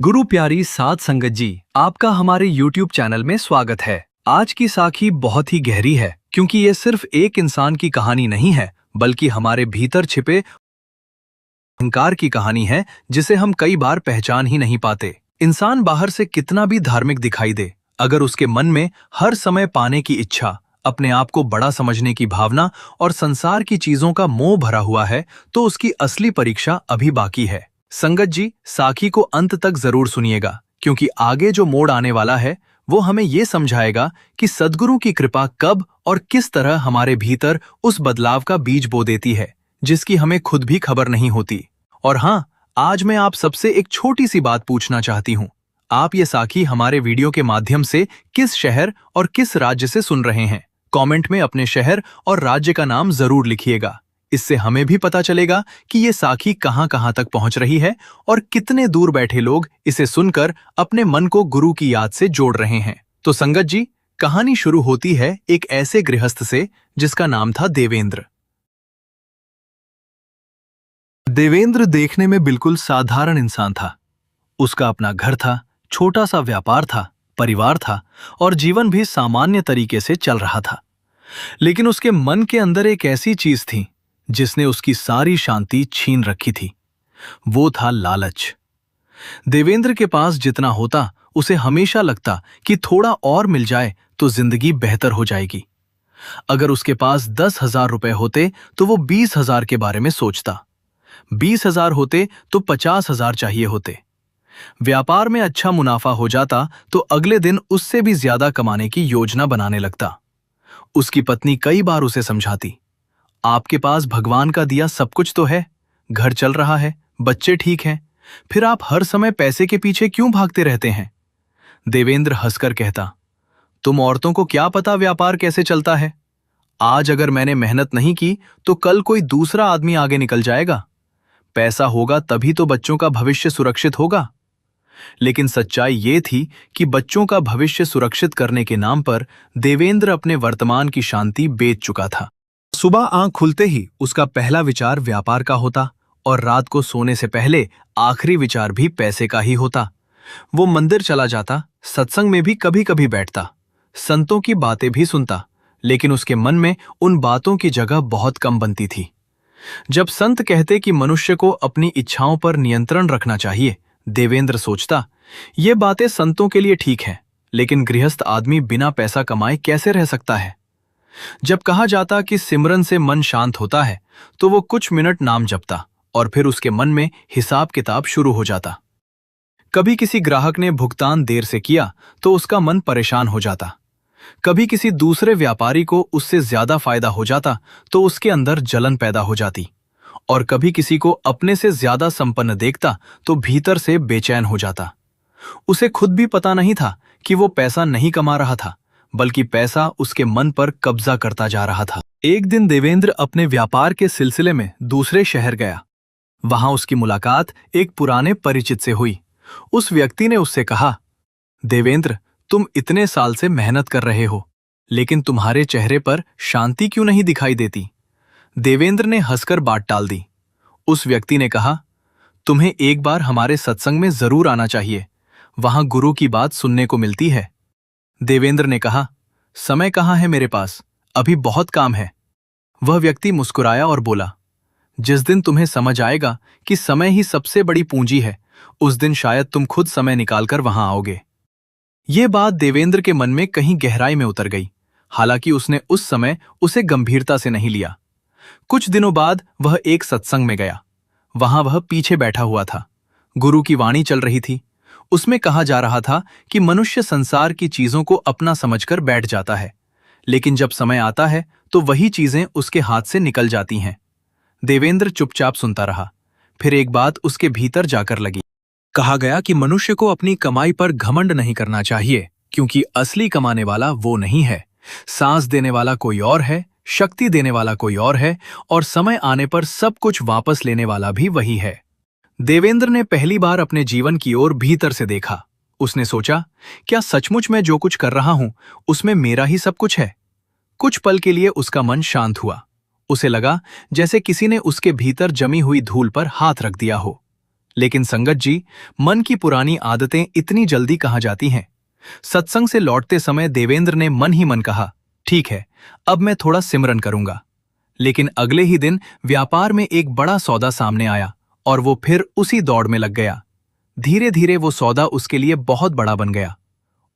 गुरु प्यारी साध संगत जी, आपका हमारे YouTube चैनल में स्वागत है। आज की साखी बहुत ही गहरी है क्योंकि ये सिर्फ एक इंसान की कहानी नहीं है बल्कि हमारे भीतर छिपे अहंकार की कहानी है जिसे हम कई बार पहचान ही नहीं पाते। इंसान बाहर से कितना भी धार्मिक दिखाई दे, अगर उसके मन में हर समय पाने की इच्छा, अपने आप को बड़ा समझने की भावना और संसार की चीजों का मोह भरा हुआ है तो उसकी असली परीक्षा अभी बाकी है। संगत जी, साखी को अंत तक जरूर सुनिएगा क्योंकि आगे जो मोड़ आने वाला है वो हमें ये समझाएगा कि सद्गुरु की कृपा कब और किस तरह हमारे भीतर उस बदलाव का बीज बो देती है जिसकी हमें खुद भी खबर नहीं होती। और हाँ, आज मैं आप सबसे एक छोटी सी बात पूछना चाहती हूँ। आप ये साखी हमारे वीडियो के माध्यम से किस शहर और किस राज्य से सुन रहे हैं? कमेंट में अपने शहर और राज्य का नाम जरूर लिखिएगा। इससे हमें भी पता चलेगा कि ये साखी कहां-कहां तक पहुंच रही है और कितने दूर बैठे लोग इसे सुनकर अपने मन को गुरु की याद से जोड़ रहे हैं। तो संगत जी, कहानी शुरू होती है एक ऐसे गृहस्थ से जिसका नाम था देवेंद्र। देवेंद्र देखने में बिल्कुल साधारण इंसान था। उसका अपना घर था, छोटा सा व्यापार था, परिवार था और जीवन भी सामान्य तरीके से चल रहा था। लेकिन उसके मन के अंदर एक ऐसी चीज थी जिसने उसकी सारी शांति छीन रखी थी। वो था लालच। देवेंद्र के पास जितना होता उसे हमेशा लगता कि थोड़ा और मिल जाए तो जिंदगी बेहतर हो जाएगी। अगर उसके पास 10,000 रुपए होते तो वो 20,000 के बारे में सोचता। 20,000 होते तो 50,000 चाहिए होते। व्यापार में अच्छा मुनाफा हो जाता तो अगले दिन उससे भी ज्यादा कमाने की योजना बनाने लगता। उसकी पत्नी कई बार उसे समझाती, आपके पास भगवान का दिया सब कुछ तो है, घर चल रहा है, बच्चे ठीक हैं, फिर आप हर समय पैसे के पीछे क्यों भागते रहते हैं? देवेंद्र हंसकर कहता, तुम औरतों को क्या पता व्यापार कैसे चलता है? आज अगर मैंने मेहनत नहीं की तो कल कोई दूसरा आदमी आगे निकल जाएगा। पैसा होगा तभी तो बच्चों का भविष्य सुरक्षित होगा। लेकिन सच्चाई ये थी कि बच्चों का भविष्य सुरक्षित करने के नाम पर देवेंद्र अपने वर्तमान की शांति बेच चुका था। सुबह आंख खुलते ही उसका पहला विचार व्यापार का होता और रात को सोने से पहले आखिरी विचार भी पैसे का ही होता। वो मंदिर चला जाता, सत्संग में भी कभी कभी बैठता, संतों की बातें भी सुनता, लेकिन उसके मन में उन बातों की जगह बहुत कम बनती थी। जब संत कहते कि मनुष्य को अपनी इच्छाओं पर नियंत्रण रखना चाहिए, देवेंद्र सोचता, ये बातें संतों के लिए ठीक है, लेकिन गृहस्थ आदमी बिना पैसा कमाए कैसे रह सकता है? जब कहा जाता कि सिमरन से मन शांत होता है तो वो कुछ मिनट नाम जपता और फिर उसके मन में हिसाब किताब शुरू हो जाता। कभी किसी ग्राहक ने भुगतान देर से किया तो उसका मन परेशान हो जाता। कभी किसी दूसरे व्यापारी को उससे ज्यादा फायदा हो जाता तो उसके अंदर जलन पैदा हो जाती। और कभी किसी को अपने से ज्यादा संपन्न देखता तो भीतर से बेचैन हो जाता। उसे खुद भी पता नहीं था कि वो पैसा नहीं कमा रहा था, बल्कि पैसा उसके मन पर कब्जा करता जा रहा था। एक दिन देवेंद्र अपने व्यापार के सिलसिले में दूसरे शहर गया। वहां उसकी मुलाकात एक पुराने परिचित से हुई। उस व्यक्ति ने उससे कहा, देवेंद्र, तुम इतने साल से मेहनत कर रहे हो, लेकिन तुम्हारे चेहरे पर शांति क्यों नहीं दिखाई देती? देवेंद्र ने हंसकर बात टाल दी। उस व्यक्ति ने कहा, तुम्हें एक बार हमारे सत्संग में जरूर आना चाहिए, वहां गुरु की बात सुनने को मिलती है। देवेंद्र ने कहा, समय कहाँ है मेरे पास, अभी बहुत काम है। वह व्यक्ति मुस्कुराया और बोला, जिस दिन तुम्हें समझ आएगा कि समय ही सबसे बड़ी पूंजी है, उस दिन शायद तुम खुद समय निकालकर वहां आओगे। ये बात देवेंद्र के मन में कहीं गहराई में उतर गई, हालांकि उसने उस समय उसे गंभीरता से नहीं लिया। कुछ दिनों बाद वह एक सत्संग में गया। वहां वह पीछे बैठा हुआ था। गुरु की वाणी चल रही थी। उसमें कहा जा रहा था कि मनुष्य संसार की चीजों को अपना समझकर बैठ जाता है, लेकिन जब समय आता है तो वही चीजें उसके हाथ से निकल जाती हैं। देवेंद्र चुपचाप सुनता रहा। फिर एक बात उसके भीतर जाकर लगी। कहा गया कि मनुष्य को अपनी कमाई पर घमंड नहीं करना चाहिए, क्योंकि असली कमाने वाला वो नहीं है। सांस देने वाला कोई और है, शक्ति देने वाला कोई और है, और समय आने पर सब कुछ वापस लेने वाला भी वही है। देवेंद्र ने पहली बार अपने जीवन की ओर भीतर से देखा। उसने सोचा, क्या सचमुच मैं जो कुछ कर रहा हूं उसमें मेरा ही सब कुछ है? कुछ पल के लिए उसका मन शांत हुआ। उसे लगा जैसे किसी ने उसके भीतर जमी हुई धूल पर हाथ रख दिया हो। लेकिन संगत जी, मन की पुरानी आदतें इतनी जल्दी कहाँ जाती हैं। सत्संग से लौटते समय देवेंद्र ने मन ही मन कहा, ठीक है, अब मैं थोड़ा सिमरन करूंगा। लेकिन अगले ही दिन व्यापार में एक बड़ा सौदा सामने आया और वो फिर उसी दौड़ में लग गया। धीरे धीरे वो सौदा उसके लिए बहुत बड़ा बन गया।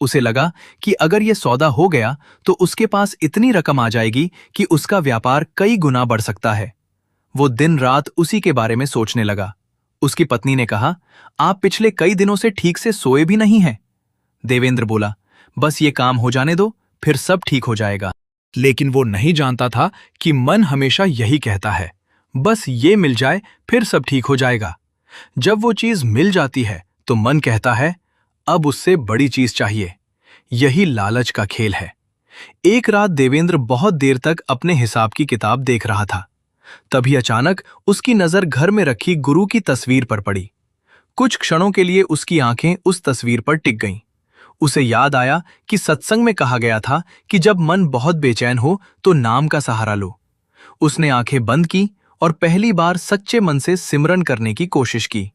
उसे लगा कि अगर ये सौदा हो गया तो उसके पास इतनी रकम आ जाएगी कि उसका व्यापार कई गुना बढ़ सकता है। वो दिन रात उसी के बारे में सोचने लगा। उसकी पत्नी ने कहा, आप पिछले कई दिनों से ठीक से सोए भी नहीं हैं। देवेंद्र बोला, बस ये काम हो जाने दो, फिर सब ठीक हो जाएगा। लेकिन वो नहीं जानता था कि मन हमेशा यही कहता है, बस ये मिल जाए फिर सब ठीक हो जाएगा। जब वो चीज मिल जाती है तो मन कहता है, अब उससे बड़ी चीज चाहिए। यही लालच का खेल है। एक रात देवेंद्र बहुत देर तक अपने हिसाब की किताब देख रहा था। तभी अचानक उसकी नजर घर में रखी गुरु की तस्वीर पर पड़ी। कुछ क्षणों के लिए उसकी आंखें उस तस्वीर पर टिक गईं। उसे याद आया कि सत्संग में कहा गया था कि जब मन बहुत बेचैन हो तो नाम का सहारा लो। उसने आंखें बंद की और पहली बार सच्चे मन से सिमरन करने की कोशिश की।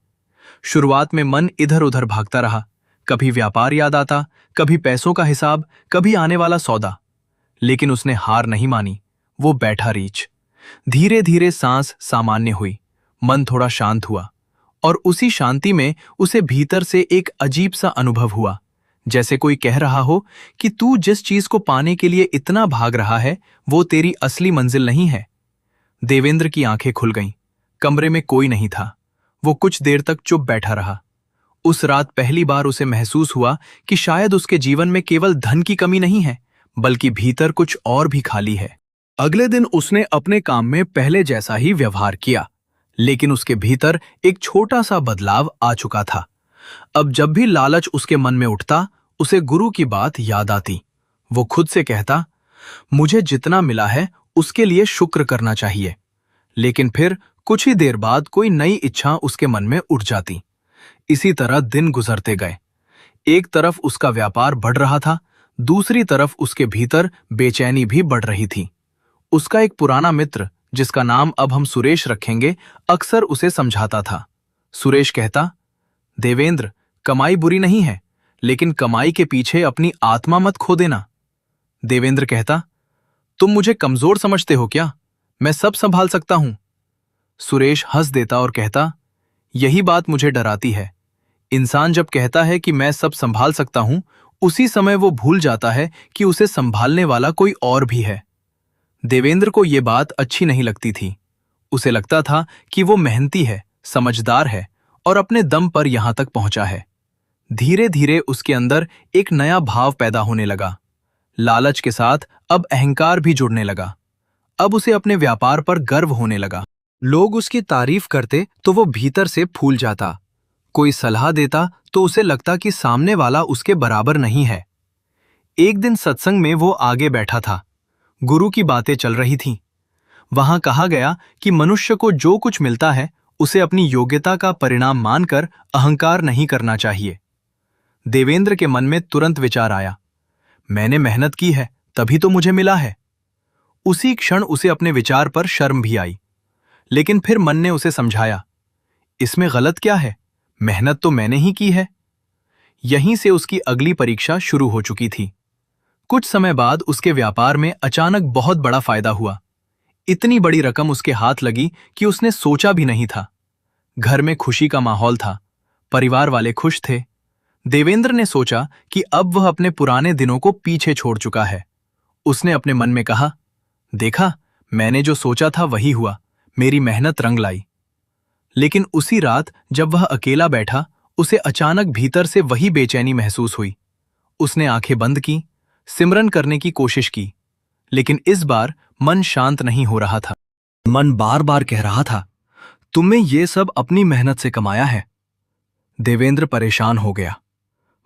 शुरुआत में मन इधर उधर भागता रहा। कभी व्यापार याद आता, कभी पैसों का हिसाब, कभी आने वाला सौदा। लेकिन उसने हार नहीं मानी। वो बैठा रीछ। धीरे धीरे सांस सामान्य हुई, मन थोड़ा शांत हुआ और उसी शांति में उसे भीतर से एक अजीब सा अनुभव हुआ, जैसे कोई कह रहा हो कि तू जिस चीज को पाने के लिए इतना भाग रहा है वो तेरी असली मंजिल नहीं है। देवेंद्र की आंखें खुल गईं। कमरे में कोई नहीं था। वो कुछ देर तक चुप बैठा रहा। उस रात पहली बार उसे महसूस हुआ कि शायद उसके जीवन में केवल धन की कमी नहीं है, बल्कि भीतर कुछ और भी खाली है। अगले दिन उसने अपने काम में पहले जैसा ही व्यवहार किया, लेकिन उसके भीतर एक छोटा सा बदलाव आ चुका था। अब जब भी लालच उसके मन में उठता, उसे गुरु की बात याद आती। वो खुद से कहता, मुझे जितना मिला है उसके लिए शुक्र करना चाहिए। लेकिन फिर कुछ ही देर बाद कोई नई इच्छा उसके मन में उठ जाती। इसी तरह दिन गुजरते गए। एक तरफ उसका व्यापार बढ़ रहा था, दूसरी तरफ उसके भीतर बेचैनी भी बढ़ रही थी। उसका एक पुराना मित्र, जिसका नाम अब हम सुरेश रखेंगे, अक्सर उसे समझाता था। सुरेश कहता, देवेंद्र, कमाई बुरी नहीं है, लेकिन कमाई के पीछे अपनी आत्मा मत खो देना। देवेंद्र कहता, तुम मुझे कमजोर समझते हो क्या? मैं सब संभाल सकता हूं। सुरेश हंस देता और कहता, यही बात मुझे डराती है। इंसान जब कहता है कि मैं सब संभाल सकता हूं, उसी समय वो भूल जाता है कि उसे संभालने वाला कोई और भी है। देवेंद्र को ये बात अच्छी नहीं लगती थी। उसे लगता था कि वो मेहनती है, समझदार है और अपने दम पर यहां तक पहुंचा है। धीरे धीरे उसके अंदर एक नया भाव पैदा होने लगा। लालच के साथ अब अहंकार भी जुड़ने लगा। अब उसे अपने व्यापार पर गर्व होने लगा। लोग उसकी तारीफ करते तो वो भीतर से फूल जाता। कोई सलाह देता तो उसे लगता कि सामने वाला उसके बराबर नहीं है। एक दिन सत्संग में वो आगे बैठा था। गुरु की बातें चल रही थीं। वहां कहा गया कि मनुष्य को जो कुछ मिलता है उसे अपनी योग्यता का परिणाम मानकर अहंकार नहीं करना चाहिए। देवेंद्र के मन में तुरंत विचार आया, मैंने मेहनत की है तभी तो मुझे मिला है। उसी क्षण उसे अपने विचार पर शर्म भी आई, लेकिन फिर मन ने उसे समझाया, इसमें गलत क्या है, मेहनत तो मैंने ही की है। यहीं से उसकी अगली परीक्षा शुरू हो चुकी थी। कुछ समय बाद उसके व्यापार में अचानक बहुत बड़ा फायदा हुआ। इतनी बड़ी रकम उसके हाथ लगी कि उसने सोचा भी नहीं था। घर में खुशी का माहौल था, परिवार वाले खुश थे। देवेंद्र ने सोचा कि अब वह अपने पुराने दिनों को पीछे छोड़ चुका है। उसने अपने मन में कहा, देखा, मैंने जो सोचा था वही हुआ, मेरी मेहनत रंग लाई। लेकिन उसी रात जब वह अकेला बैठा, उसे अचानक भीतर से वही बेचैनी महसूस हुई। उसने आंखें बंद की, सिमरन करने की कोशिश की, लेकिन इस बार मन शांत नहीं हो रहा था। मन बार बार कह रहा था, तुमने ये सब अपनी मेहनत से कमाया है। देवेंद्र परेशान हो गया।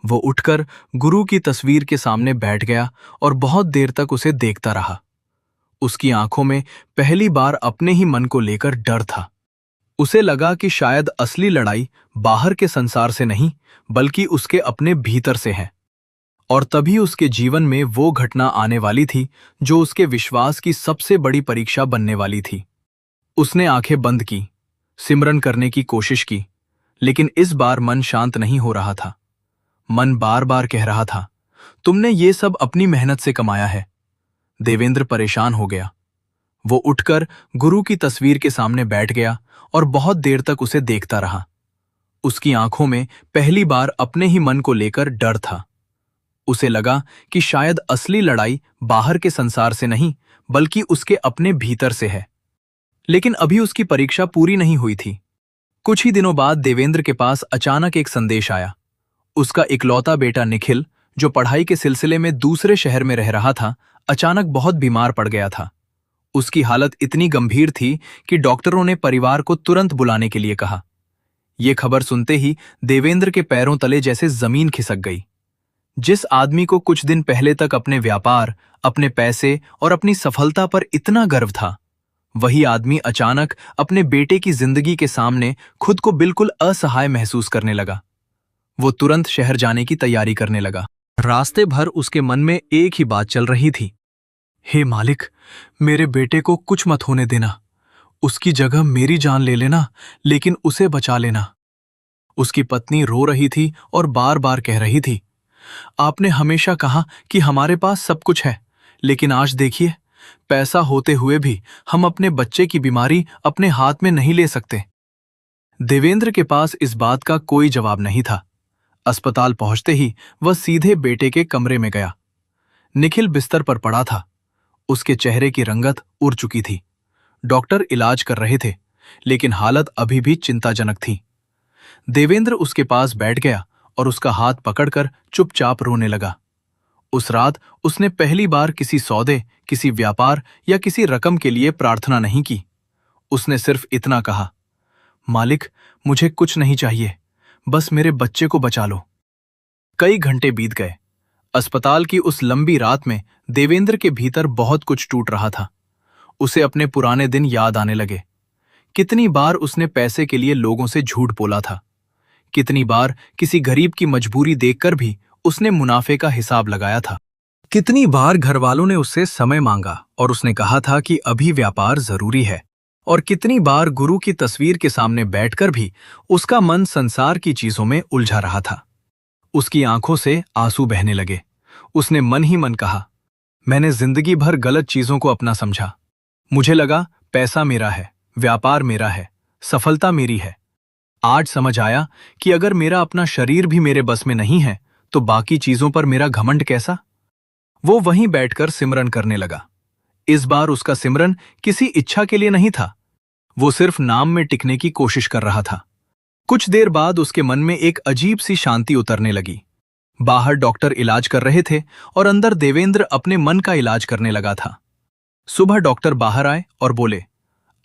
वो उठकर गुरु की तस्वीर के सामने बैठ गया और बहुत देर तक उसे देखता रहा। उसकी आंखों में पहली बार अपने ही मन को लेकर डर था। उसे लगा कि शायद असली लड़ाई बाहर के संसार से नहीं, बल्कि उसके अपने भीतर से है। और तभी उसके जीवन में वो घटना आने वाली थी जो उसके विश्वास की सबसे बड़ी परीक्षा बनने वाली थी। उसने आंखें बंद की, सिमरन करने की कोशिश की, लेकिन इस बार मन शांत नहीं हो रहा था। मन बार बार कह रहा था, तुमने ये सब अपनी मेहनत से कमाया है। देवेंद्र परेशान हो गया। वो उठकर गुरु की तस्वीर के सामने बैठ गया और बहुत देर तक उसे देखता रहा। उसकी आंखों में पहली बार अपने ही मन को लेकर डर था। उसे लगा कि शायद असली लड़ाई बाहर के संसार से नहीं, बल्कि उसके अपने भीतर से है। लेकिन अभी उसकी परीक्षा पूरी नहीं हुई थी। कुछ ही दिनों बाद देवेंद्र के पास अचानक एक संदेश आया। उसका इकलौता बेटा निखिल, जो पढ़ाई के सिलसिले में दूसरे शहर में रह रहा था, अचानक बहुत बीमार पड़ गया था। उसकी हालत इतनी गंभीर थी कि डॉक्टरों ने परिवार को तुरंत बुलाने के लिए कहा। यह खबर सुनते ही देवेंद्र के पैरों तले जैसे जमीन खिसक गई। जिस आदमी को कुछ दिन पहले तक अपने व्यापार, अपने पैसे और अपनी सफलता पर इतना गर्व था, वही आदमी अचानक अपने बेटे की जिंदगी के सामने खुद को बिल्कुल असहाय महसूस करने लगा। वो तुरंत शहर जाने की तैयारी करने लगा। रास्ते भर उसके मन में एक ही बात चल रही थी, हे मालिक, मेरे बेटे को कुछ मत होने देना। उसकी जगह मेरी जान ले लेना, लेकिन उसे बचा लेना। उसकी पत्नी रो रही थी और बार बार कह रही थी, आपने हमेशा कहा कि हमारे पास सब कुछ है, लेकिन आज देखिए, पैसा होते हुए भी हम अपने बच्चे की बीमारी अपने हाथ में नहीं ले सकते। देवेंद्र के पास इस बात का कोई जवाब नहीं था। अस्पताल पहुंचते ही वह सीधे बेटे के कमरे में गया। निखिल बिस्तर पर पड़ा था। उसके चेहरे की रंगत उड़ चुकी थी। डॉक्टर इलाज कर रहे थे, लेकिन हालत अभी भी चिंताजनक थी। देवेंद्र उसके पास बैठ गया और उसका हाथ पकड़कर चुपचाप रोने लगा। उस रात उसने पहली बार किसी सौदे, किसी व्यापार या किसी रकम के लिए प्रार्थना नहीं की। उसने सिर्फ इतना कहा, मालिक, मुझे कुछ नहीं चाहिए, बस मेरे बच्चे को बचा लो। कई घंटे बीत गए। अस्पताल की उस लंबी रात में देवेंद्र के भीतर बहुत कुछ टूट रहा था। उसे अपने पुराने दिन याद आने लगे। कितनी बार उसने पैसे के लिए लोगों से झूठ बोला था। कितनी बार किसी गरीब की मजबूरी देखकर भी उसने मुनाफे का हिसाब लगाया था। कितनी बार घरवालों ने उससे समय मांगा और उसने कहा था कि अभी व्यापार जरूरी है। और कितनी बार गुरु की तस्वीर के सामने बैठकर भी उसका मन संसार की चीजों में उलझा रहा था। उसकी आंखों से आंसू बहने लगे। उसने मन ही मन कहा, मैंने जिंदगी भर गलत चीजों को अपना समझा। मुझे लगा पैसा मेरा है, व्यापार मेरा है, सफलता मेरी है। आज समझ आया कि अगर मेरा अपना शरीर भी मेरे बस में नहीं है, तो बाकी चीजों पर मेरा घमंड कैसा। वो वहीं बैठकर सिमरन करने लगा। इस बार उसका सिमरन किसी इच्छा के लिए नहीं था। वो सिर्फ नाम में टिकने की कोशिश कर रहा था। कुछ देर बाद उसके मन में एक अजीब सी शांति उतरने लगी। बाहर डॉक्टर इलाज कर रहे थे और अंदर देवेंद्र अपने मन का इलाज करने लगा था। सुबह डॉक्टर बाहर आए और बोले,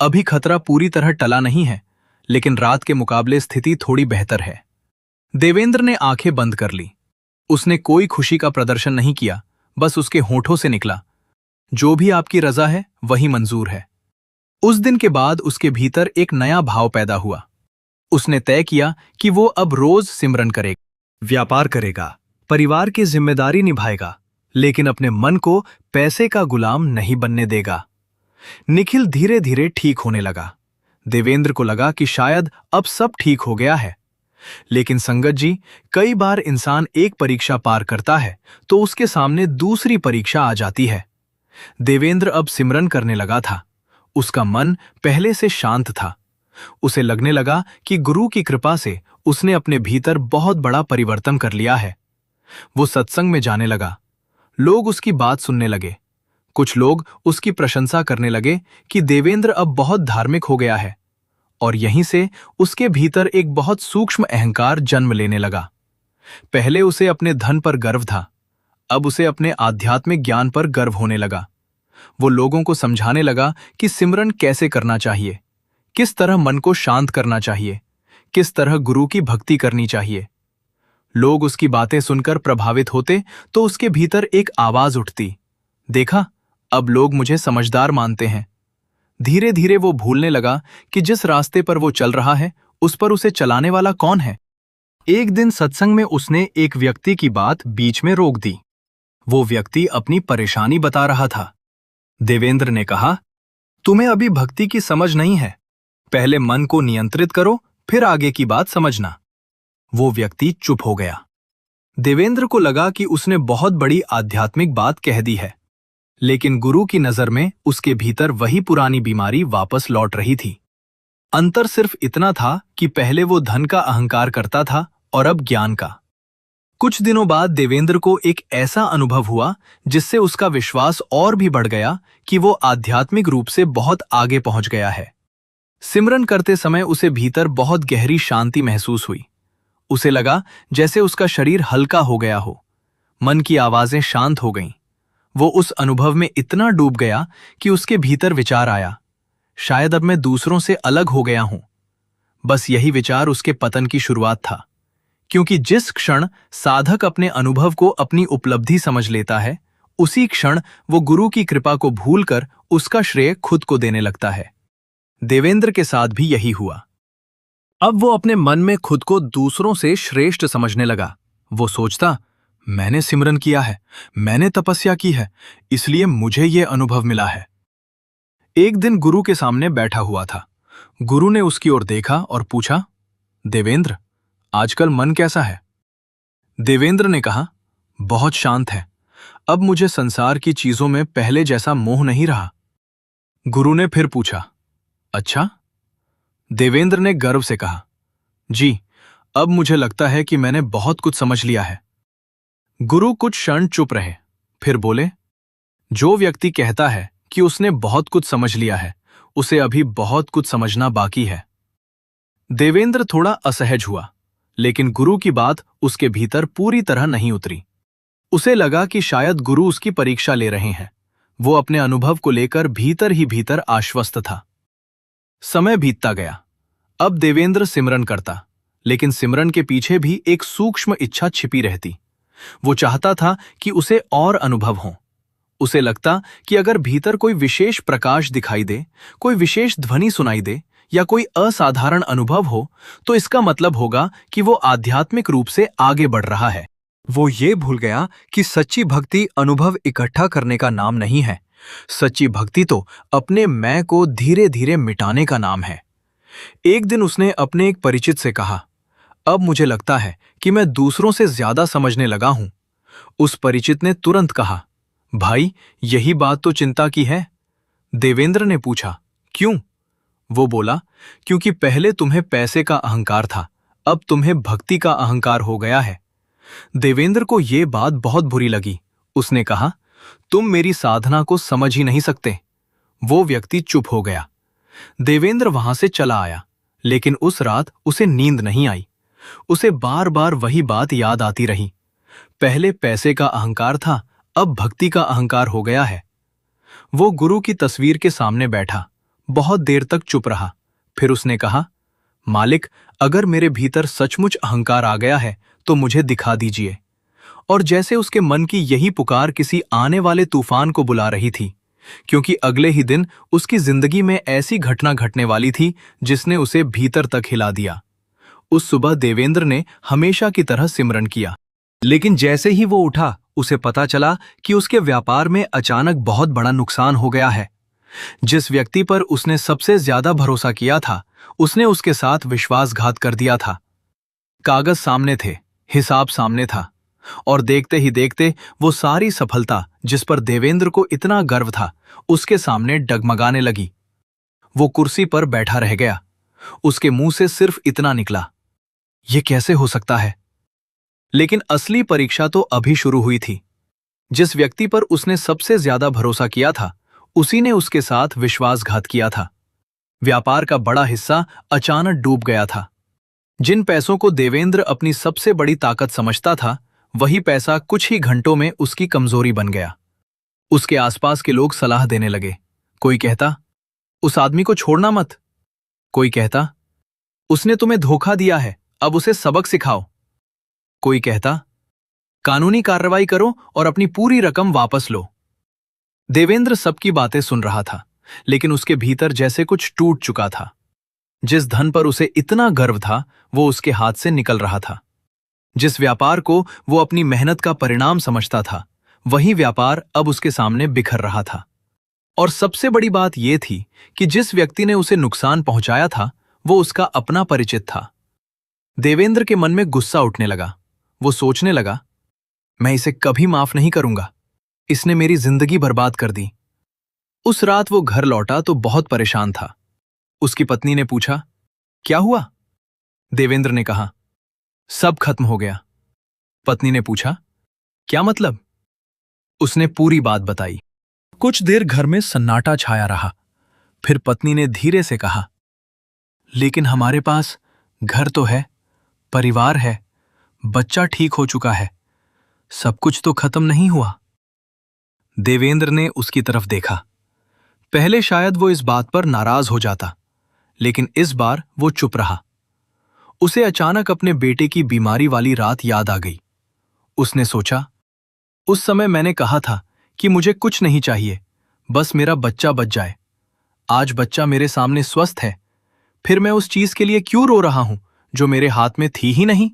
अभी खतरा पूरी तरह टला नहीं है, लेकिन रात के मुकाबले स्थिति थोड़ी बेहतर है। देवेंद्र ने आंखें बंद कर ली। उसने कोई खुशी का प्रदर्शन नहीं किया, बस उसके होठों से निकला, जो भी आपकी रजा है वही मंजूर है। उस दिन के बाद उसके भीतर एक नया भाव पैदा हुआ। उसने तय किया कि वो अब रोज सिमरन करेगा, व्यापार करेगा, परिवार की जिम्मेदारी निभाएगा, लेकिन अपने मन को पैसे का गुलाम नहीं बनने देगा। निखिल धीरे धीरे ठीक होने लगा। देवेंद्र को लगा कि शायद अब सब ठीक हो गया है। लेकिन संगत जी, कई बार इंसान एक परीक्षा पार करता है तो उसके सामने दूसरी परीक्षा आ जाती है। देवेंद्र अब सिमरन करने लगा था। उसका मन पहले से शांत था। उसे लगने लगा कि गुरु की कृपा से उसने अपने भीतर बहुत बड़ा परिवर्तन कर लिया है। वो सत्संग में जाने लगा। लोग उसकी बात सुनने लगे। कुछ लोग उसकी प्रशंसा करने लगे कि देवेंद्र अब बहुत धार्मिक हो गया है। और यहीं से उसके भीतर एक बहुत सूक्ष्म अहंकार जन्म लेने लगा। पहले उसे अपने धन पर गर्व था, अब उसे अपने आध्यात्मिक ज्ञान पर गर्व होने लगा। वो लोगों को समझाने लगा कि सिमरन कैसे करना चाहिए, किस तरह मन को शांत करना चाहिए, किस तरह गुरु की भक्ति करनी चाहिए। लोग उसकी बातें सुनकर प्रभावित होते तो उसके भीतर एक आवाज उठती, देखा, अब लोग मुझे समझदार मानते हैं। धीरे धीरे वो भूलने लगा कि जिस रास्ते पर वो चल रहा है उस पर उसे चलाने वाला कौन है। एक दिन सत्संग में उसने एक व्यक्ति की बात बीच में रोक दी। वो व्यक्ति अपनी परेशानी बता रहा था। देवेंद्र ने कहा, तुम्हें अभी भक्ति की समझ नहीं है। पहले मन को नियंत्रित करो, फिर आगे की बात समझना। वो व्यक्ति चुप हो गया। देवेंद्र को लगा कि उसने बहुत बड़ी आध्यात्मिक बात कह दी है, लेकिन गुरु की नजर में उसके भीतर वही पुरानी बीमारी वापस लौट रही थी। अंतर सिर्फ इतना था कि पहले वो धन का अहंकार करता था और अब ज्ञान का। कुछ दिनों बाद देवेंद्र को एक ऐसा अनुभव हुआ जिससे उसका विश्वास और भी बढ़ गया कि वो आध्यात्मिक रूप से बहुत आगे पहुंच गया है। सिमरन करते समय उसे भीतर बहुत गहरी शांति महसूस हुई। उसे लगा जैसे उसका शरीर हल्का हो गया हो, मन की आवाजें शांत हो गईं। वो उस अनुभव में इतना डूब गया कि उसके भीतर विचार आया, शायद अब मैं दूसरों से अलग हो गया हूं। बस यही विचार उसके पतन की शुरुआत था, क्योंकि जिस क्षण साधक अपने अनुभव को अपनी उपलब्धि समझ लेता है, उसी क्षण वो गुरु की कृपा को भूलकर उसका श्रेय खुद को देने लगता है। देवेंद्र के साथ भी यही हुआ। अब वो अपने मन में खुद को दूसरों से श्रेष्ठ समझने लगा। वो सोचता, मैंने सिमरन किया है, मैंने तपस्या की है, इसलिए मुझे ये अनुभव मिला है। एक दिन गुरु के सामने बैठा हुआ था। गुरु ने उसकी ओर देखा और पूछा, देवेंद्र, आजकल मन कैसा है? देवेंद्र ने कहा, बहुत शांत है। अब मुझे संसार की चीजों में पहले जैसा मोह नहीं रहा। गुरु ने फिर पूछा, अच्छा? देवेंद्र ने गर्व से कहा, जी, अब मुझे लगता है कि मैंने बहुत कुछ समझ लिया है। गुरु कुछ क्षण चुप रहे, फिर बोले, जो व्यक्ति कहता है कि उसने बहुत कुछ समझ लिया है, उसे अभी बहुत कुछ समझना बाकी है। देवेंद्र थोड़ा असहज हुआ, लेकिन गुरु की बात उसके भीतर पूरी तरह नहीं उतरी। उसे लगा कि शायद गुरु उसकी परीक्षा ले रहे हैं। वो अपने अनुभव को लेकर भीतर ही भीतर आश्वस्त था। समय बीतता गया। अब देवेंद्र सिमरन करता, लेकिन सिमरन के पीछे भी एक सूक्ष्म इच्छा छिपी रहती। वो चाहता था कि उसे और अनुभव हों। उसे लगता कि अगर भीतर कोई विशेष प्रकाश दिखाई दे, कोई विशेष ध्वनि सुनाई दे या कोई असाधारण अनुभव हो, तो इसका मतलब होगा कि वो आध्यात्मिक रूप से आगे बढ़ रहा है। वो ये भूल गया कि सच्ची भक्ति अनुभव इकट्ठा करने का नाम नहीं है। सच्ची भक्ति तो अपने मैं को धीरे धीरे मिटाने का नाम है। एक दिन उसने अपने एक परिचित से कहा, अब मुझे लगता है कि मैं दूसरों से ज्यादा समझने लगा हूं। उस परिचित ने तुरंत कहा, भाई, यही बात तो चिंता की है। देवेंद्र ने पूछा, क्यों? वो बोला, क्योंकि पहले तुम्हें पैसे का अहंकार था, अब तुम्हें भक्ति का अहंकार हो गया है। देवेंद्र को ये बात बहुत बुरी लगी। उसने कहा, तुम मेरी साधना को समझ ही नहीं सकते। वो व्यक्ति चुप हो गया। देवेंद्र वहां से चला आया, लेकिन उस रात उसे नींद नहीं आई। उसे बार बार वही बात याद आती रही। पहले पैसे का अहंकार था, अब भक्ति का अहंकार हो गया है। वो गुरु की तस्वीर के सामने बैठा, बहुत देर तक चुप रहा। फिर उसने कहा, मालिक, अगर मेरे भीतर सचमुच अहंकार आ गया है तो मुझे दिखा दीजिए। और जैसे उसके मन की यही पुकार किसी आने वाले तूफान को बुला रही थी, क्योंकि अगले ही दिन उसकी जिंदगी में ऐसी घटना घटने वाली थी जिसने उसे भीतर तक हिला दिया। उस सुबह देवेंद्र ने हमेशा की तरह सिमरन किया, लेकिन जैसे ही वो उठा, उसे पता चला कि उसके व्यापार में अचानक बहुत बड़ा नुकसान हो गया है। जिस व्यक्ति पर उसने सबसे ज्यादा भरोसा किया था, उसने उसके साथ विश्वासघात कर दिया था। कागज सामने थे, हिसाब सामने था, और देखते ही देखते वो सारी सफलता जिस पर देवेंद्र को इतना गर्व था, उसके सामने डगमगाने लगी। वो कुर्सी पर बैठा रह गया। उसके मुंह से सिर्फ इतना निकला, ये कैसे हो सकता है? लेकिन असली परीक्षा तो अभी शुरू हुई थी। जिस व्यक्ति पर उसने सबसे ज्यादा भरोसा किया था, उसी ने उसके साथ विश्वासघात किया था। व्यापार का बड़ा हिस्सा अचानक डूब गया था। जिन पैसों को देवेंद्र अपनी सबसे बड़ी ताकत समझता था, वही पैसा कुछ ही घंटों में उसकी कमजोरी बन गया। उसके आसपास के लोग सलाह देने लगे। कोई कहता, उस आदमी को छोड़ना मत। कोई कहता, उसने तुम्हें धोखा दिया है, अब उसे सबक सिखाओ। कोई कहता, कानूनी कार्रवाई करो और अपनी पूरी रकम वापस लो। देवेंद्र सबकी बातें सुन रहा था, लेकिन उसके भीतर जैसे कुछ टूट चुका था। जिस धन पर उसे इतना गर्व था, वो उसके हाथ से निकल रहा था। जिस व्यापार को वो अपनी मेहनत का परिणाम समझता था, वही व्यापार अब उसके सामने बिखर रहा था। और सबसे बड़ी बात यह थी कि जिस व्यक्ति ने उसे नुकसान पहुंचाया था, वो उसका अपना परिचित था। देवेंद्र के मन में गुस्सा उठने लगा। वो सोचने लगा, मैं इसे कभी माफ नहीं करूंगा। इसने मेरी जिंदगी बर्बाद कर दी। उस रात वो घर लौटा तो बहुत परेशान था। उसकी पत्नी ने पूछा, क्या हुआ? देवेंद्र ने कहा, सब खत्म हो गया। पत्नी ने पूछा, क्या मतलब? उसने पूरी बात बताई। कुछ देर घर में सन्नाटा छाया रहा। फिर पत्नी ने धीरे से कहा, लेकिन हमारे पास घर तो है, परिवार है, बच्चा ठीक हो चुका है, सब कुछ तो खत्म नहीं हुआ। देवेंद्र ने उसकी तरफ देखा। पहले शायद वो इस बात पर नाराज हो जाता, लेकिन इस बार वो चुप रहा। उसे अचानक अपने बेटे की बीमारी वाली रात याद आ गई। उसने सोचा, उस समय मैंने कहा था कि मुझे कुछ नहीं चाहिए, बस मेरा बच्चा बच जाए। आज बच्चा मेरे सामने स्वस्थ है, फिर मैं उस चीज के लिए क्यों रो रहा हूं जो मेरे हाथ में थी ही नहीं?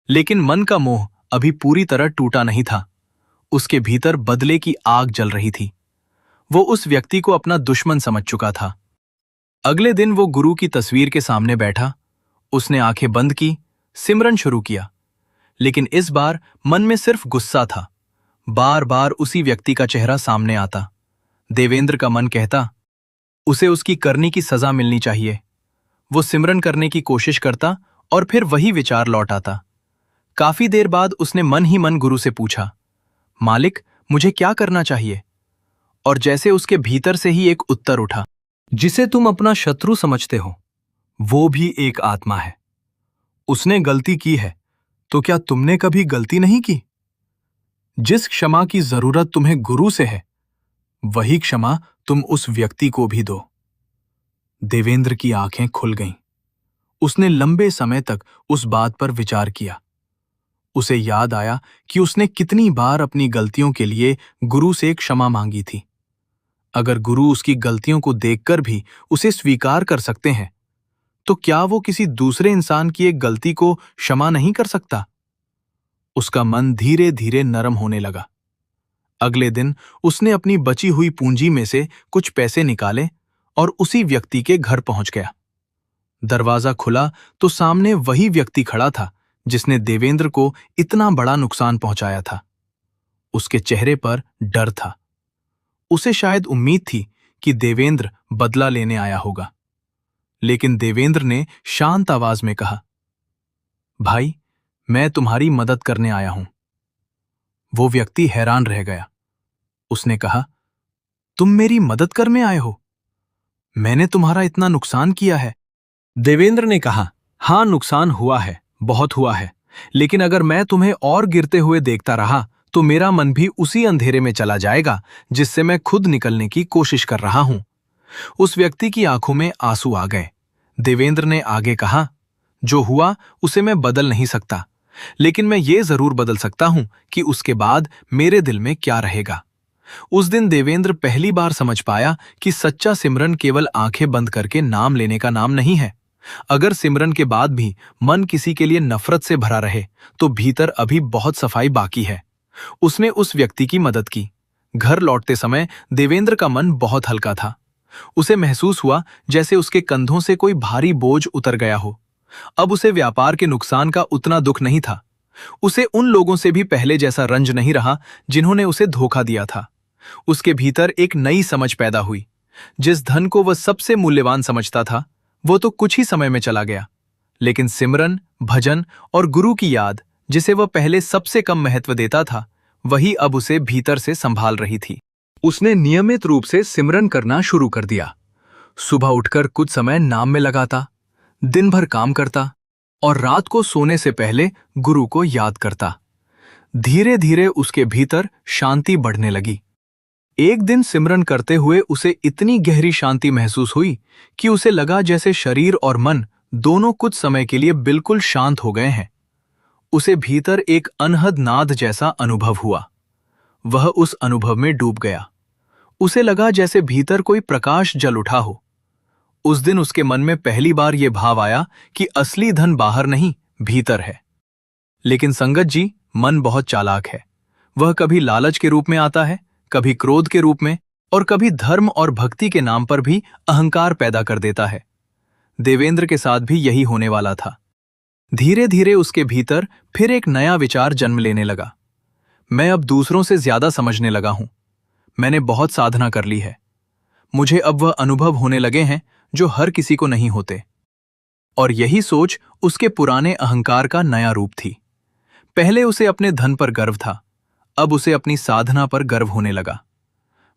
लेकिन मन का मोह अभी पूरी तरह टूटा नहीं था। उसके भीतर बदले की आग जल रही थी। वो उस व्यक्ति को अपना दुश्मन समझ चुका था। अगले दिन वो गुरु की तस्वीर के सामने बैठा। उसने आंखें बंद की, सिमरन शुरू किया। लेकिन इस बार मन में सिर्फ गुस्सा था। बार बार उसी व्यक्ति का चेहरा सामने आता। देवेंद्र का मन कहता, उसे उसकी करने की सजा मिलनी चाहिए। वो सिमरन करने की कोशिश करता और फिर वही विचार लौट आता। काफी देर बाद उसने मन ही मन गुरु से पूछा, मालिक, मुझे क्या करना चाहिए? और जैसे उसके भीतर से ही एक उत्तर उठा, जिसे तुम अपना शत्रु समझते हो, वो भी एक आत्मा है। उसने गलती की है, तो क्या तुमने कभी गलती नहीं की? जिस क्षमा की जरूरत तुम्हें गुरु से है, वही क्षमा तुम उस व्यक्ति को भी दो। देवेंद्र की आंखें खुल गईं। उसने लंबे समय तक उस बात पर विचार किया। उसे याद आया कि उसने कितनी बार अपनी गलतियों के लिए गुरु से क्षमा मांगी थी। अगर गुरु उसकी गलतियों को देखकर भी उसे स्वीकार कर सकते हैं, तो क्या वो किसी दूसरे इंसान की एक गलती को क्षमा नहीं कर सकता? उसका मन धीरे धीरे नरम होने लगा। अगले दिन उसने अपनी बची हुई पूंजी में से कुछ पैसे निकाले और उसी व्यक्ति के घर पहुंच गया। दरवाजा खुला तो सामने वही व्यक्ति खड़ा था जिसने देवेंद्र को इतना बड़ा नुकसान पहुंचाया था। उसके चेहरे पर डर था। उसे शायद उम्मीद थी कि देवेंद्र बदला लेने आया होगा। लेकिन देवेंद्र ने शांत आवाज में कहा, भाई, मैं तुम्हारी मदद करने आया हूं। वो व्यक्ति हैरान रह गया। उसने कहा, तुम मेरी मदद करने आए हो? मैंने तुम्हारा इतना नुकसान किया है? देवेंद्र ने कहा, हां, नुकसान हुआ है, बहुत हुआ है, लेकिन अगर मैं तुम्हें और गिरते हुए देखता रहा तो मेरा मन भी उसी अंधेरे में चला जाएगा जिससे मैं खुद निकलने की कोशिश कर रहा हूं। उस व्यक्ति की आंखों में आंसू आ गए। देवेंद्र ने आगे कहा, जो हुआ उसे मैं बदल नहीं सकता, लेकिन मैं ये जरूर बदल सकता हूं कि उसके बाद मेरे दिल में क्या रहेगा। उस दिन देवेंद्र पहली बार समझ पाया कि सच्चा सिमरन केवल आंखें बंद करके नाम लेने का नाम नहीं है। अगर सिमरन के बाद भी मन किसी के लिए नफरत से भरा रहे तो भीतर अभी बहुत सफाई बाकी है। उसने उस व्यक्ति की मदद की। घर लौटते समय देवेंद्र का मन बहुत हल्का था। उसे महसूस हुआ जैसे उसके कंधों से कोई भारी बोझ उतर गया हो। अब उसे व्यापार के नुकसान का उतना दुख नहीं था। उसे उन लोगों से भी पहले जैसा रंज नहीं रहा जिन्होंने उसे धोखा दिया था। उसके भीतर एक नई समझ पैदा हुई। जिस धन को वह सबसे मूल्यवान समझता था, वो तो कुछ ही समय में चला गया, लेकिन सिमरन, भजन और गुरु की याद, जिसे वह पहले सबसे कम महत्व देता था, वही अब उसे भीतर से संभाल रही थी। उसने नियमित रूप से सिमरन करना शुरू कर दिया। सुबह उठकर कुछ समय नाम में लगाता, दिन भर काम करता और रात को सोने से पहले गुरु को याद करता। धीरे धीरे उसके भीतर शांति बढ़ने लगी। एक दिन सिमरन करते हुए उसे इतनी गहरी शांति महसूस हुई कि उसे लगा जैसे शरीर और मन दोनों कुछ समय के लिए बिल्कुल शांत हो गए हैं। उसे भीतर एक अनहद नाद जैसा अनुभव हुआ। वह उस अनुभव में डूब गया। उसे लगा जैसे भीतर कोई प्रकाश जल उठा हो। उस दिन उसके मन में पहली बार यह भाव आया कि असली धन बाहर नहीं, भीतर है। लेकिन संगत जी, मन बहुत चालाक है। वह कभी लालच के रूप में आता है, कभी क्रोध के रूप में, और कभी धर्म और भक्ति के नाम पर भी अहंकार पैदा कर देता है। देवेंद्र के साथ भी यही होने वाला था। धीरे धीरे उसके भीतर फिर एक नया विचार जन्म लेने लगा। मैं अब दूसरों से ज्यादा समझने लगा हूं। मैंने बहुत साधना कर ली है। मुझे अब वह अनुभव होने लगे हैं जो हर किसी को नहीं होते। और यही सोच उसके पुराने अहंकार का नया रूप थी। पहले उसे अपने धन पर गर्व था, अब उसे अपनी साधना पर गर्व होने लगा।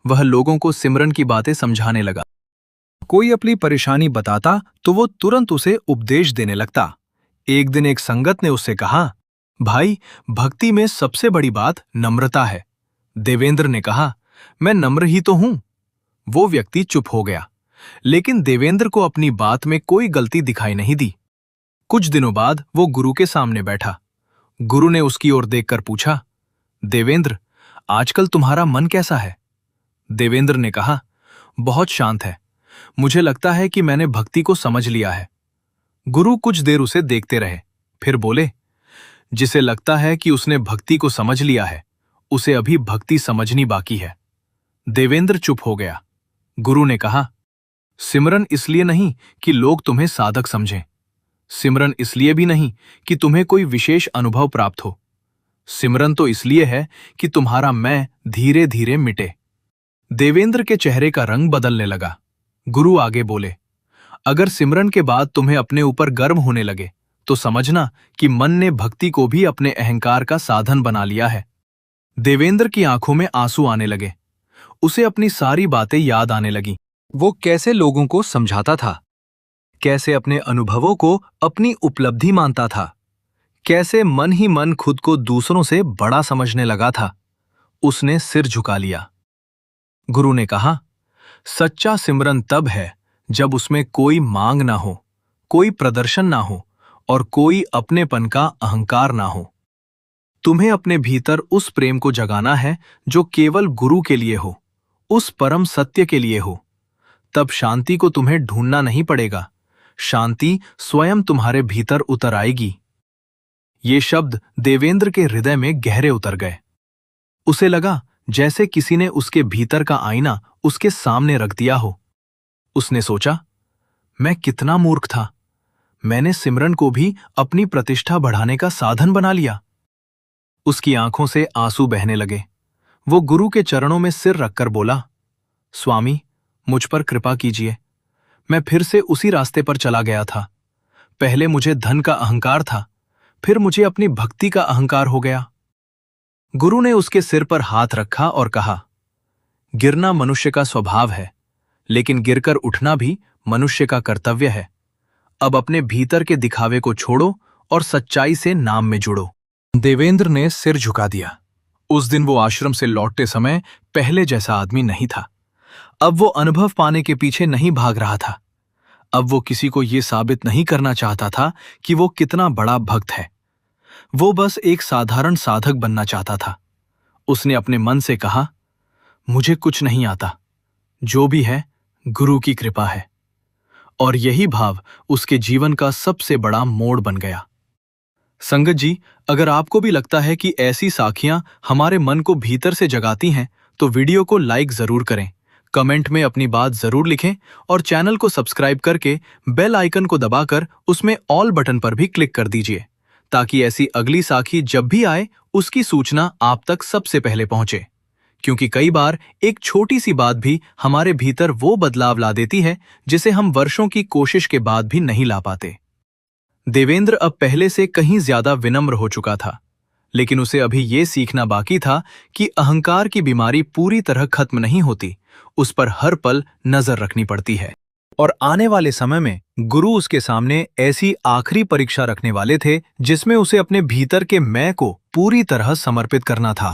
वह लोगों को सिमरन की बातें समझाने लगा। कोई अपनी परेशानी बताता तो वो तुरंत उसे उपदेश देने लगता। एक दिन एक संगत ने उससे कहा, भाई, भक्ति में सबसे बड़ी बात नम्रता है। देवेंद्र ने कहा, मैं नम्र ही तो हूं। वो व्यक्ति चुप हो गया, लेकिन देवेंद्र को अपनी बात में कोई गलती दिखाई नहीं दी। कुछ दिनों बाद वो गुरु के सामने बैठा। गुरु ने उसकी ओर देखकर पूछा, देवेंद्र, आजकल तुम्हारा मन कैसा है? देवेंद्र ने कहा, बहुत शांत है। मुझे लगता है कि मैंने भक्ति को समझ लिया है। गुरु कुछ देर उसे देखते रहे, फिर बोले, जिसे लगता है कि उसने भक्ति को समझ लिया है, उसे अभी भक्ति समझनी बाकी है। देवेंद्र चुप हो गया। गुरु ने कहा, सिमरन इसलिए नहीं कि लोग तुम्हें साधक समझें। सिमरन इसलिए भी नहीं कि तुम्हें कोई विशेष अनुभव प्राप्त हो। सिमरन तो इसलिए है कि तुम्हारा मैं धीरे धीरे मिटे। देवेंद्र के चेहरे का रंग बदलने लगा। गुरु आगे बोले, अगर सिमरन के बाद तुम्हें अपने ऊपर गर्व होने लगे तो समझना कि मन ने भक्ति को भी अपने अहंकार का साधन बना लिया है। देवेंद्र की आंखों में आंसू आने लगे। उसे अपनी सारी बातें याद आने लगी। वो कैसे लोगों को समझाता था, कैसे अपने अनुभवों को अपनी उपलब्धि मानता था, कैसे मन ही मन खुद को दूसरों से बड़ा समझने लगा था। उसने सिर झुका लिया। गुरु ने कहा, सच्चा सिमरन तब है जब उसमें कोई मांग ना हो, कोई प्रदर्शन ना हो और कोई अपनेपन का अहंकार ना हो। तुम्हें अपने भीतर उस प्रेम को जगाना है जो केवल गुरु के लिए हो, उस परम सत्य के लिए हो। तब शांति को तुम्हें ढूंढना नहीं पड़ेगा, शांति स्वयं तुम्हारे भीतर उतर आएगी। ये शब्द देवेंद्र के हृदय में गहरे उतर गए। उसे लगा जैसे किसी ने उसके भीतर का आईना उसके सामने रख दिया हो। उसने सोचा, मैं कितना मूर्ख था। मैंने सिमरन को भी अपनी प्रतिष्ठा बढ़ाने का साधन बना लिया। उसकी आंखों से आंसू बहने लगे। वो गुरु के चरणों में सिर रखकर बोला, स्वामी, मुझ पर कृपा कीजिए। मैं फिर से उसी रास्ते पर चला गया था। पहले मुझे धन का अहंकार था, फिर मुझे अपनी भक्ति का अहंकार हो गया। गुरु ने उसके सिर पर हाथ रखा और कहा, गिरना मनुष्य का स्वभाव है, लेकिन गिरकर उठना भी मनुष्य का कर्तव्य है। अब अपने भीतर के दिखावे को छोड़ो और सच्चाई से नाम में जुड़ो। देवेंद्र ने सिर झुका दिया। उस दिन वो आश्रम से लौटते समय पहले जैसा आदमी नहीं था। अब वो अनुभव पाने के पीछे नहीं भाग रहा था। अब वो किसी को ये साबित नहीं करना चाहता था कि वो कितना बड़ा भक्त है। वो बस एक साधारण साधक बनना चाहता था। उसने अपने मन से कहा, मुझे कुछ नहीं आता, जो भी है गुरु की कृपा है। और यही भाव उसके जीवन का सबसे बड़ा मोड़ बन गया। संगत जी, अगर आपको भी लगता है कि ऐसी साखियां हमारे मन को भीतर से जगाती हैं, तो वीडियो को लाइक जरूर करें, कमेंट में अपनी बात जरूर लिखें और चैनल को सब्सक्राइब करके बेल आइकन को दबाकर उसमें ऑल बटन पर भी क्लिक कर दीजिए, ताकि ऐसी अगली साखी जब भी आए उसकी सूचना आप तक सबसे पहले पहुंचे। क्योंकि कई बार एक छोटी सी बात भी हमारे भीतर वो बदलाव ला देती है जिसे हम वर्षों की कोशिश के बाद भी नहीं ला पाते। देवेंद्र अब पहले से कहीं ज्यादा विनम्र हो चुका था, लेकिन उसे अभी ये सीखना बाकी था कि अहंकार की बीमारी पूरी तरह खत्म नहीं होती, उस पर हर पल नजर रखनी पड़ती है। और आने वाले समय में गुरु उसके सामने ऐसी आखिरी परीक्षा रखने वाले थे जिसमें उसे अपने भीतर के मैं को पूरी तरह समर्पित करना था।